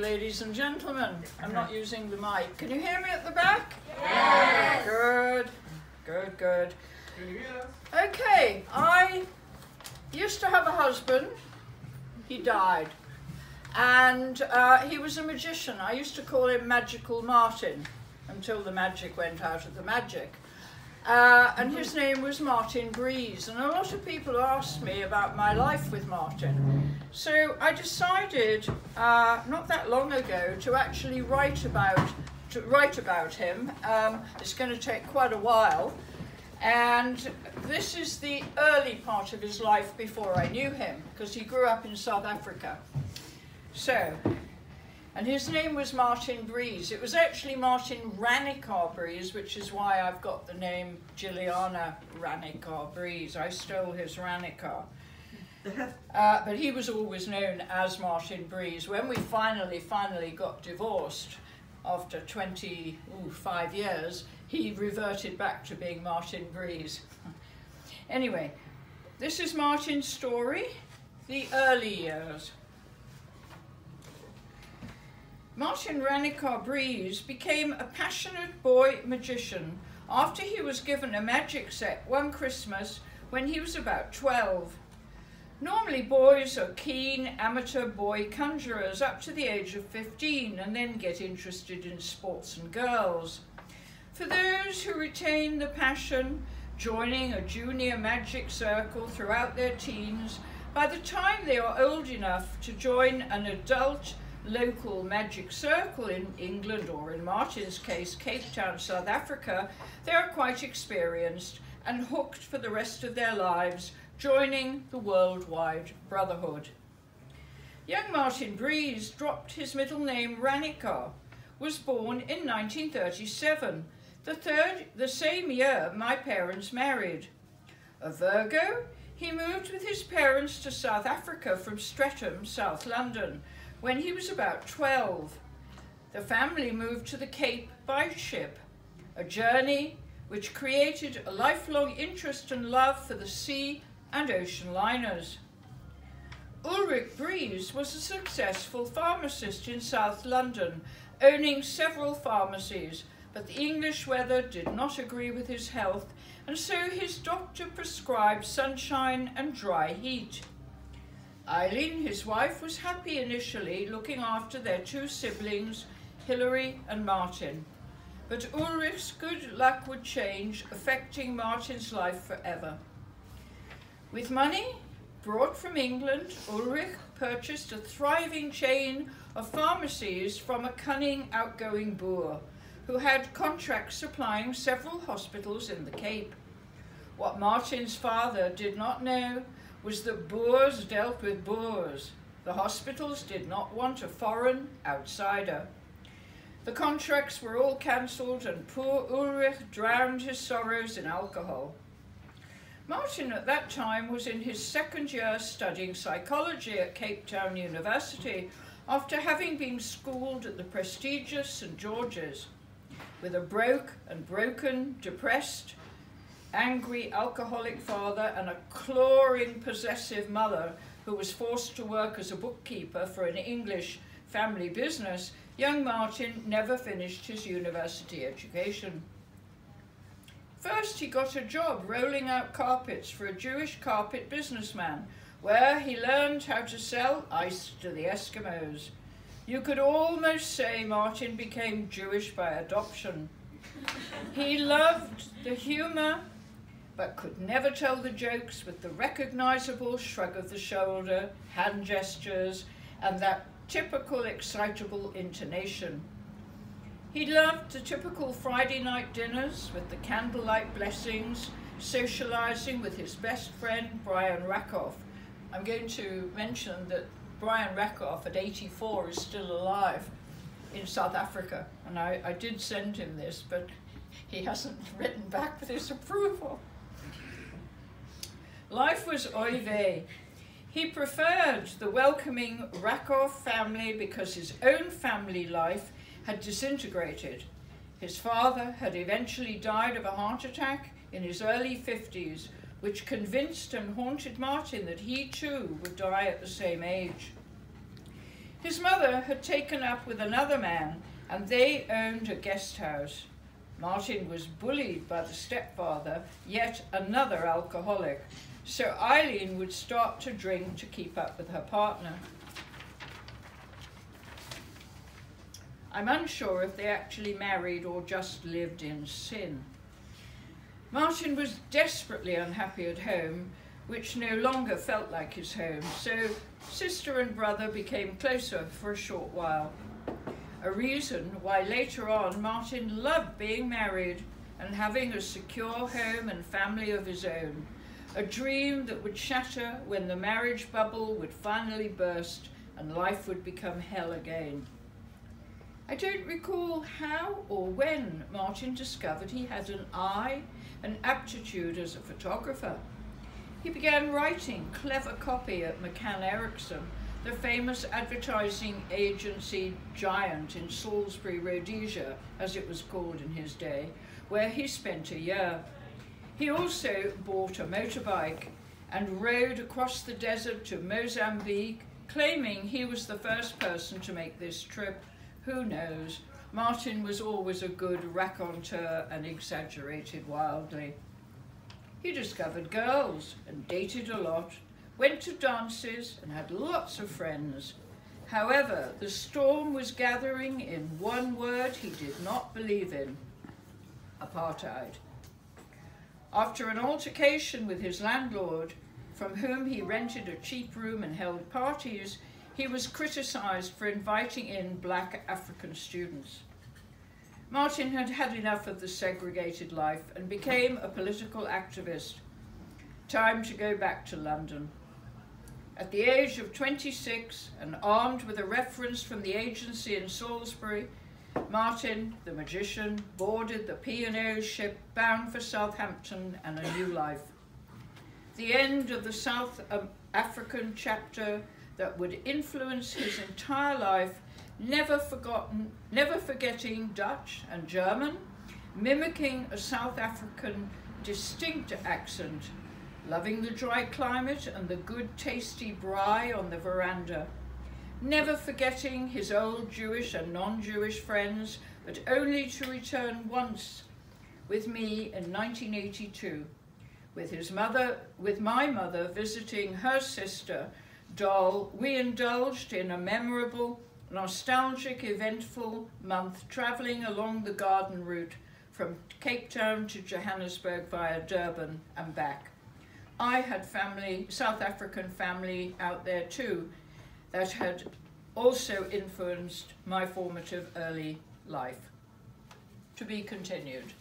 ladies and gentlemen. I'm not using the mic. Can you hear me at the back? Yes. Good, good, good. Okay, I used to have a husband. He died. And he was a magician. I used to call him Magical Martin until the magic went out of the magic. And his name was Martin Breese. And a lot of people asked me about my life with Martin. So I decided not that long ago to actually write about him. It's going to take quite a while. And this is the early part of his life before I knew him, because he grew up in South Africa. So, and his name was Martin Breese. It was actually Martin Ranicar-Breese, which is why I've got the name Jilliana Ranicar-Breese. I stole his Ranicar. But he was always known as Martin Breese. When we finally got divorced, after 25 years, he reverted back to being Martin Breese. Anyway, this is Martin's story, the early years. Martin Ranicar-Breese became a passionate boy magician after he was given a magic set one Christmas when he was about 12. Normally boys are keen amateur boy conjurers up to the age of 15 and then get interested in sports and girls. For those who retain the passion, joining a junior magic circle throughout their teens, by the time they are old enough to join an adult local magic circle in England, or in Martin's case, Cape Town, South Africa, they are quite experienced and hooked for the rest of their lives, joining the worldwide brotherhood. Young Martin Breese dropped his middle name Ranicar, was born in 1937, the same year my parents married. A Virgo, he moved with his parents to South Africa from Streatham, South London, when he was about 12. The family moved to the Cape by ship, a journey which created a lifelong interest and love for the sea and ocean liners. Ulrich Breese was a successful pharmacist in South London, owning several pharmacies, but the English weather did not agree with his health, and so his doctor prescribed sunshine and dry heat. Eileen, his wife, was happy initially, looking after their two siblings, Hilary and Martin. But Ulrich's good luck would change, affecting Martin's life forever. With money brought from England, Ulrich purchased a thriving chain of pharmacies from a cunning, outgoing Boer, who had contracts supplying several hospitals in the Cape. What Martin's father did not know was that Boers dealt with Boers. The hospitals did not want a foreign outsider. The contracts were all cancelled and poor Ulrich drowned his sorrows in alcohol. Martin at that time was in his second year studying psychology at Cape Town University after having been schooled at the prestigious St. George's. With a broken, depressed, angry alcoholic father and a clawing possessive mother who was forced to work as a bookkeeper for an English family business, young Martin never finished his university education. First he got a job rolling out carpets for a Jewish carpet businessman, where he learned how to sell ice to the Eskimos. You could almost say Martin became Jewish by adoption. He loved the humour, but could never tell the jokes with the recognisable shrug of the shoulder, hand gestures, and that typical excitable intonation. He loved the typical Friday night dinners with the candlelight blessings, socialising with his best friend, Brian Rakoff. I'm going to mention that Brian Rakoff at 84 is still alive in South Africa, and I did send him this, but he hasn't written back with his approval. Life was oy vey. He preferred the welcoming Rakoff family because his own family life had disintegrated. His father had eventually died of a heart attack in his early 50s, which convinced and haunted Martin that he too would die at the same age. His mother had taken up with another man and they owned a guest house. Martin was bullied by the stepfather, yet another alcoholic, so Eileen would start to drink to keep up with her partner. I'm unsure if they actually married or just lived in sin. Martin was desperately unhappy at home, which no longer felt like his home, so sister and brother became closer for a short while. A reason why later on Martin loved being married and having a secure home and family of his own, a dream that would shatter when the marriage bubble would finally burst and life would become hell again. I don't recall how or when Martin discovered he had an eye and aptitude as a photographer. He began writing clever copy at McCann Erickson, the famous advertising agency giant in Salisbury, Rhodesia, as it was called in his day, where he spent a year. He also bought a motorbike and rode across the desert to Mozambique, claiming he was the first person to make this trip. Who knows? Martin was always a good raconteur and exaggerated wildly. He discovered girls and dated a lot, went to dances and had lots of friends. However, the storm was gathering in one word he did not believe in: apartheid. After an altercation with his landlord, from whom he rented a cheap room and held parties, he was criticised for inviting in black African students. Martin had had enough of the segregated life and became a political activist. Time to go back to London. At the age of 26, and armed with a reference from the agency in Salisbury, Martin, the magician, boarded the P&O ship bound for Southampton and a new life. The end of the South African chapter that would influence his entire life, never forgetting Dutch and German, mimicking a South African distinct accent, loving the dry climate and the good tasty braai on the veranda, never forgetting his old Jewish and non-Jewish friends, but only to return once with me in 1982, with my mother visiting her sister, Doll. We indulged in a memorable, nostalgic, eventful month, travelling along the garden route from Cape Town to Johannesburg via Durban and back. I had family, South African family out there too, that had also influenced my formative early life. To be continued.